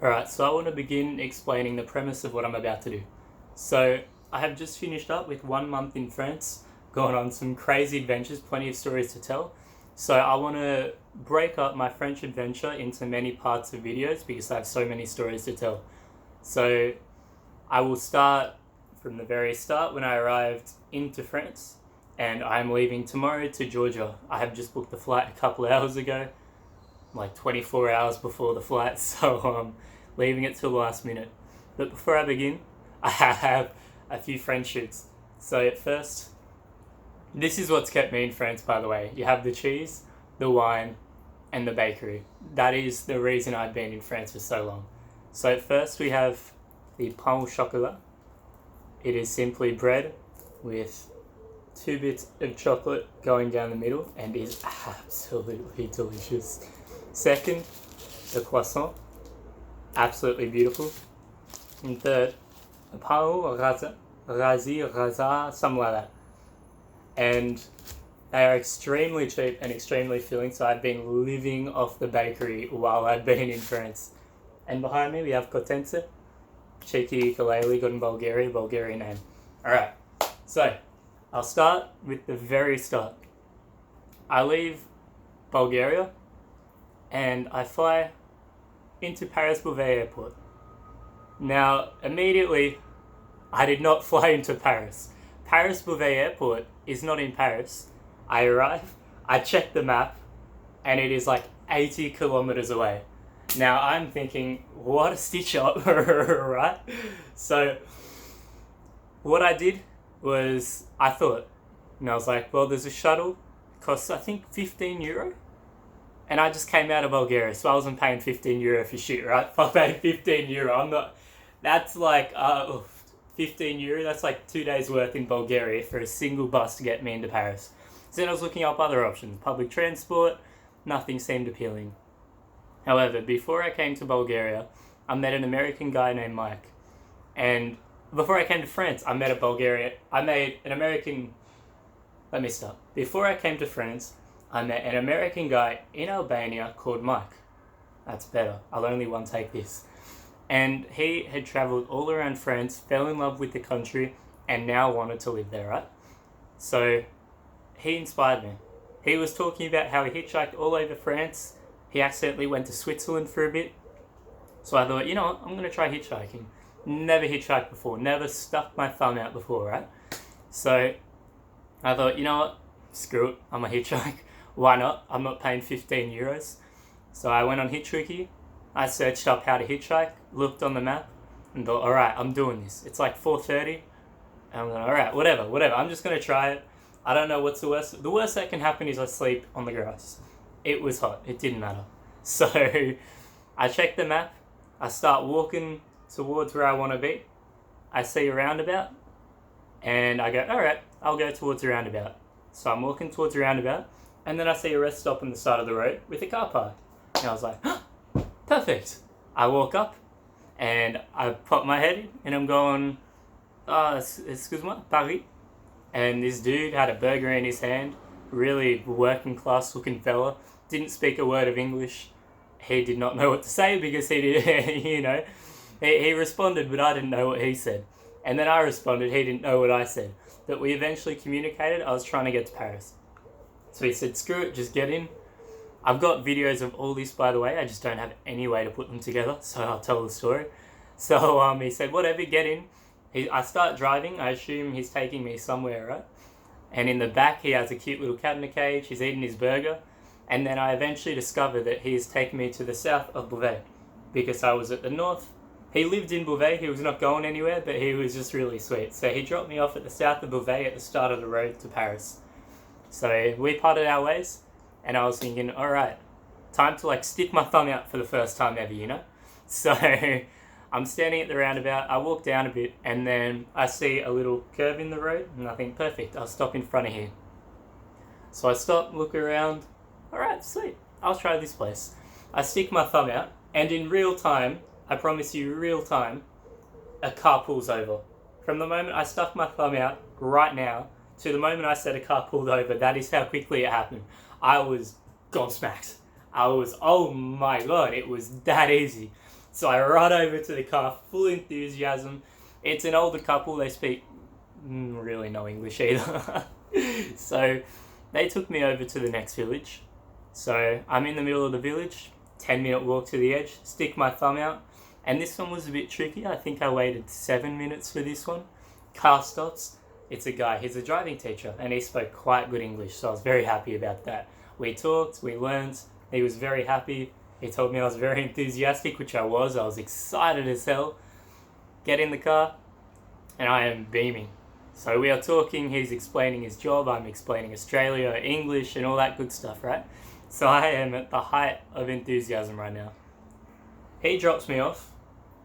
Alright, so I want to begin explaining the premise of what I'm about to do. So, I have just finished up with 1 month in France, gone on some crazy adventures, plenty of stories to tell. So, I want to break up my French adventure into many parts of videos because I have so many stories to tell. So, I will start from the very start when I arrived into France, and I'm leaving tomorrow to Georgia. I have just booked the flight a couple of hours ago, like 24 hours before the flight, so leaving it till the last minute. But before I begin, I have a few friendships. So at first, this is what's kept me in France, by the way. You have the cheese, the wine, and the bakery. That is the reason I've been in France for so long. So at first we have the pain au chocolat. It is simply bread with 2 bits of chocolate going down the middle and is absolutely delicious. Second, the croissant, absolutely beautiful. And third, the pain au raisin, something like that. And they are extremely cheap and extremely filling, so I've been living off the bakery while I've been in France. And behind me we have Kotence, cheeky ukulele, got in Bulgaria, Bulgarian name. Alright, so I'll start with the very start. I leave Bulgaria and I fly into Paris-Beauvais Airport. Now, immediately, I did not fly into Paris. Paris-Beauvais Airport is not in Paris. I arrive, I check the map, and it is like 80 kilometers away. Now, I'm thinking, what a stitch up, right? So, what I did was, I thought, and I was like, well, there's a shuttle, costs I think €15, and I just came out of Bulgaria, so I wasn't paying €15 for shit, right? If I paid €15, I'm not, that's like, €15, that's like 2 days worth in Bulgaria for a single bus to get me into Paris. So then I was looking up other options, public transport, nothing seemed appealing. However, before I came to Bulgaria, I met an American guy named Mike, and before I came to France, I met an American, let me stop. Before I came to France, I met an American guy in Albania called Mike. That's better. I'll only one take this. And he had travelled all around France, fell in love with the country, and now wanted to live there, right? So, he inspired me. He was talking about how he hitchhiked all over France. He accidentally went to Switzerland for a bit. So I thought, you know what, I'm going to try hitchhiking. Never hitchhiked before, never stuck my thumb out before, right? So I thought, you know what, screw it, I'm a hitchhike. Why not? I'm not paying €15. So I went on Hitchwiki, I searched up how to hitchhike, looked on the map, and thought, alright, I'm doing this. It's like 4:30, and I'm going, alright, whatever, I'm just going to try it. I don't know what's the worst. The worst that can happen is I sleep on the grass. It was hot, it didn't matter. So I check the map, I start walking towards where I want to be. I see a roundabout, and I go, alright, I'll go towards the roundabout. So I'm walking towards the roundabout, and then I see a rest stop on the side of the road with a car park. And I was like, perfect. I walk up, and I pop my head in, and I'm going, excuse-moi, Paris. And this dude had a burger in his hand, really working class looking fella, didn't speak a word of English. He did not know what to say because he did, he responded, but I didn't know what he said. And then I responded, he didn't know what I said. But we eventually communicated. I was trying to get to Paris. So he said, screw it, just get in. I've got videos of all this, by the way. I just don't have any way to put them together, so I'll tell the story. So he said, whatever, get in. I start driving. I assume he's taking me somewhere, right? And in the back, he has a cute little cat in a cage. He's eating his burger. And then I eventually discovered that he's taken me to the south of Beauvais because I was at the north. He lived in Beauvais. He was not going anywhere, but he was just really sweet. So he dropped me off at the south of Beauvais at the start of the road to Paris. So we parted our ways, and I was thinking, all right, time to like stick my thumb out for the first time ever, So I'm standing at the roundabout. I walk down a bit, and then I see a little curve in the road, and I think, perfect, I'll stop in front of here. So I stop, look around. Alright, sweet, I'll try this place. I stick my thumb out, and in real time, I promise you real time, a car pulls over. From the moment I stuck my thumb out, right now, to the moment I said a car pulled over, that is how quickly it happened. I was gobsmacked. Oh my god, it was that easy. So I run over to the car, full enthusiasm. It's an older couple, they speak really no English either. So they took me over to the next village. So I'm in the middle of the village, 10-minute walk to the edge, stick my thumb out. And this one was a bit tricky. I think I waited 7 minutes for this one. Car stops. It's a guy, he's a driving teacher, and he spoke quite good English, so I was very happy about that. We talked, we learned, he was very happy. He told me I was very enthusiastic, which I was excited as hell. Get in the car, and I am beaming. So we are talking, he's explaining his job, I'm explaining Australia, English, and all that good stuff, right? So I am at the height of enthusiasm right now. He drops me off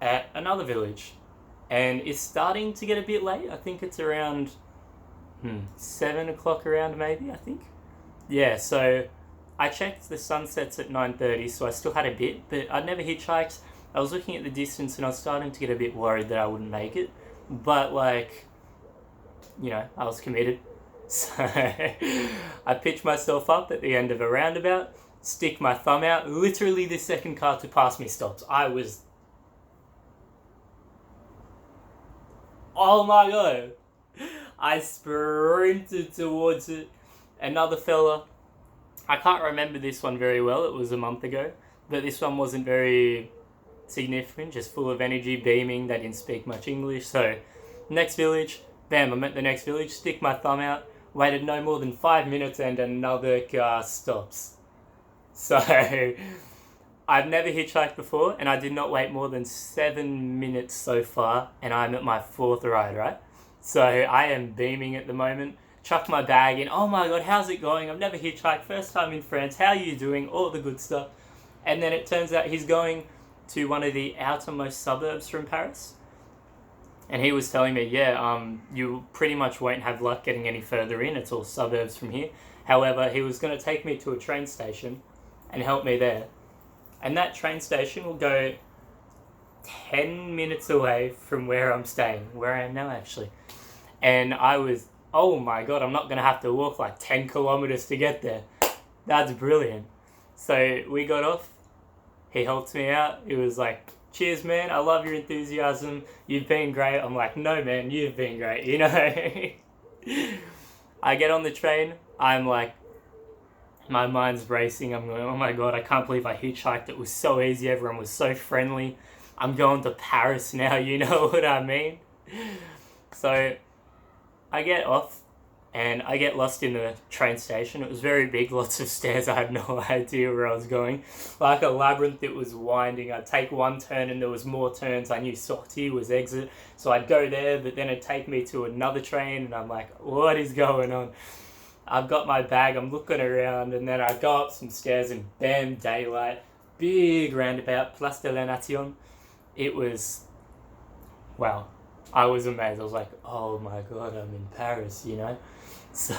at another village, and it's starting to get a bit late. I think it's around 7 o'clock around maybe, I think. Yeah, so I checked the sunsets at 9:30, so I still had a bit, but I'd never hitchhiked. I was looking at the distance and I was starting to get a bit worried that I wouldn't make it. But like, I was committed. So I pitched myself up at the end of a roundabout, stick my thumb out, literally the second car to pass me stops. Oh my god! I sprinted towards it. Another fella, I can't remember this one very well, it was a month ago, but this one wasn't very significant, just full of energy, beaming, they didn't speak much English. So next village, bam, I'm at the next village, stick my thumb out, waited no more than 5 minutes and another car stops. So I've never hitchhiked before, and I did not wait more than 7 minutes so far, and I'm at my 4th ride, right? So I am beaming at the moment. Chuck my bag in. Oh my god, how's it going? I've never hitchhiked. First time in France. How are you doing? All the good stuff. And then it turns out he's going to one of the outermost suburbs from Paris. And he was telling me, you pretty much won't have luck getting any further in. It's all suburbs from here. However, he was going to take me to a train station and help me there. And that train station will go 10 minutes away from where I'm staying, where I am now actually. And I was, oh my god, I'm not going to have to walk like 10 kilometers to get there. That's brilliant. So we got off, he helped me out, he was like, cheers man, I love your enthusiasm, you've been great. I'm like, no man, you've been great, I get on the train, I'm like, my mind's racing, I'm going, oh my god, I can't believe I hitchhiked, it was so easy, everyone was so friendly, I'm going to Paris now, you know what I mean? So I get off and I get lost in the train station. It was very big, lots of stairs, I had no idea where I was going. Like a labyrinth, it was winding. I'd take one turn and there was more turns. I knew sortie was exit, so I'd go there, but then it'd take me to another train and I'm like, what is going on? I've got my bag, I'm looking around, and then I go up some stairs and bam, daylight. Big roundabout, Place de la Nation. It was, wow, I was amazed. I was like, oh my god, I'm in Paris, So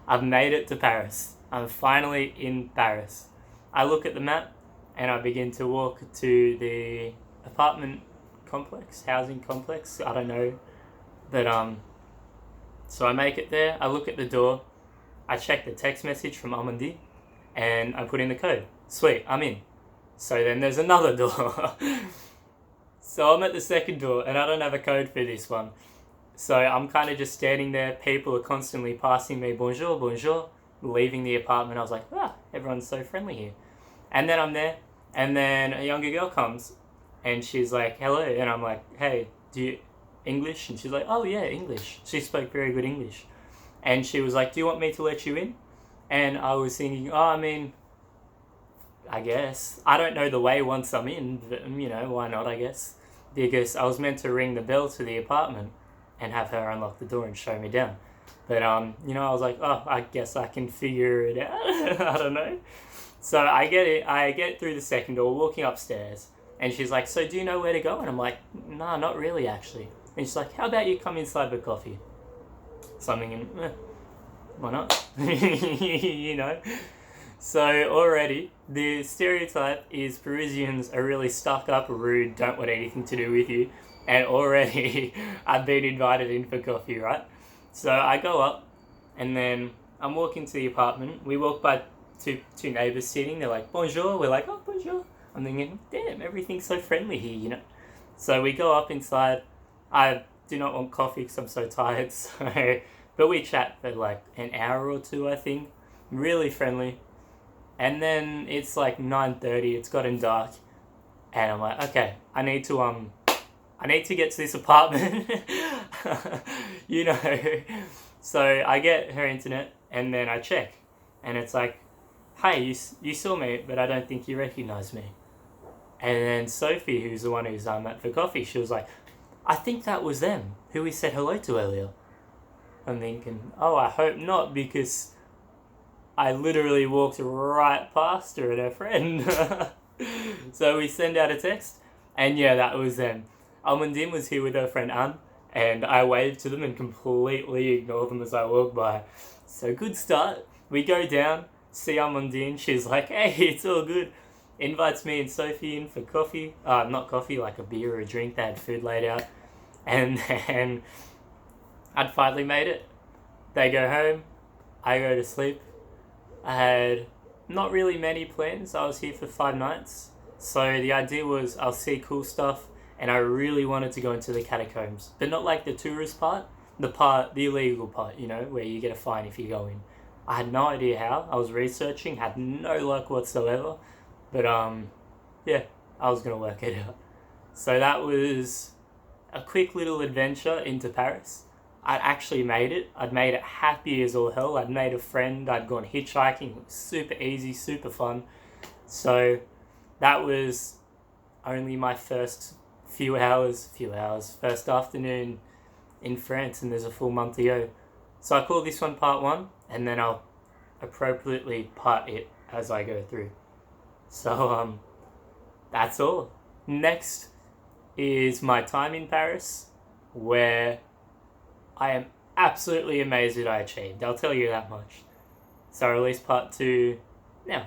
I've made it to Paris. I'm finally in Paris. I look at the map and I begin to walk to the apartment complex, housing complex, I don't know. But so I make it there, I look at the door, I check the text message from Amundi, and I put in the code. Sweet, I'm in. So then there's another door. So I'm at the second door, and I don't have a code for this one. So I'm kind of just standing there, people are constantly passing me, bonjour, bonjour, leaving the apartment. I was like, everyone's so friendly here. And then I'm there, and then a younger girl comes, and she's like, hello, and I'm like, hey, do you English? And she's like, oh yeah, English. She spoke very good English. And she was like, do you want me to let you in? And I was thinking, I guess. I don't know the way once I'm in, but, why not, I guess. Because I was meant to ring the bell to the apartment and have her unlock the door and show me down. But, I was like, I guess I can figure it out. I don't know. So I get through the second door, walking upstairs, and she's like, so do you know where to go? And I'm like, nah, not really, actually. And she's like, how about you come inside for coffee? Something, why not? So already, the stereotype is Parisians are really stuck up, rude, don't want anything to do with you. And already, I've been invited in for coffee, right? So I go up, and then I'm walking to the apartment. We walk by two neighbours sitting. They're like, bonjour. We're like, oh, bonjour. I'm thinking, damn, everything's so friendly here, you know? So we go up inside. I do not want coffee because I'm so tired, so... But we chat for like an hour or two, I think. Really friendly. And then it's like 9:30, it's gotten dark. And I'm like, okay, I need to get to this apartment. you know. So I get her internet and then I check. And it's like, hey, you saw me, but I don't think you recognised me. And then Sophie, who's the one who's at for coffee, she was like, I think that was them, who we said hello to earlier. I'm thinking, oh, I hope not, because I literally walked right past her and her friend. So we send out a text, and yeah, that was them. Almondine was here with her friend Anne, and I waved to them and completely ignored them as I walked by. So good start. We go down, see Almondine, she's like, hey, it's all good. Invites me and Sophie in for coffee. Not coffee, like a beer or a drink. They had food laid out. And then I'd finally made it. They go home, I go to sleep. I had not really many plans. I was here for 5 nights. So the idea was I'll see cool stuff, and I really wanted to go into the catacombs. But not like the tourist part, the illegal part, you know, where you get a fine if you go in. I had no idea how. I was researching, had no luck whatsoever. But yeah, I was gonna work it out. So that was a quick little adventure into Paris. I'd actually made it. I'd made it happy as all hell. I'd made a friend. I'd gone hitchhiking. It was super easy, super fun. So that was only my first first afternoon in France, and there's a full month to go. So I call this one part 1, and then I'll appropriately part it as I go through. So that's all. Next is my time in Paris, where I am absolutely amazed that I achieved. I'll tell you that much. So I release part 2 now.